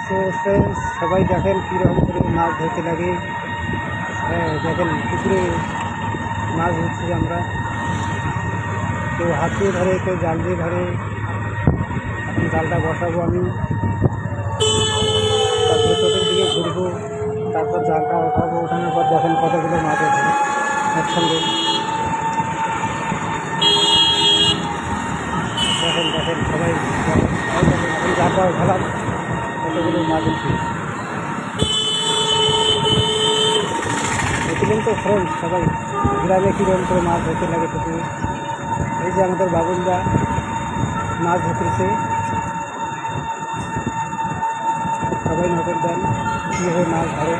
So friends, সবাই দেখেন কীরকম করে মাছ ধরতে লাগে। দেখেন পুকুরে মাছ ধরছি আমরা, কেউ হাত দিয়ে ধরে, কেউ জাল দিয়ে ধরে। এখন জালটা বসাবো আমি, তারপরে চোখের দিকে ঘুরবো, তারপর জালটা ওঠাবো। ওঠানোর পর দেখেন কতগুলো মাছ আছে একসঙ্গে। দেখেন দেখেন সবাই দেখেন, এখন জালটা ওঠালাম, কতগুলো মাছ আছে দেখলেন তো ফ্রেন্ডস। সবাই গ্রামে কীরকম করে মাছ ধরতে লাগে পুকুরে। এই যে আমাদের বাবুলদা মাছ ধরতেছে, সবাই নজর দেন কীভাবে মাছ ধরে।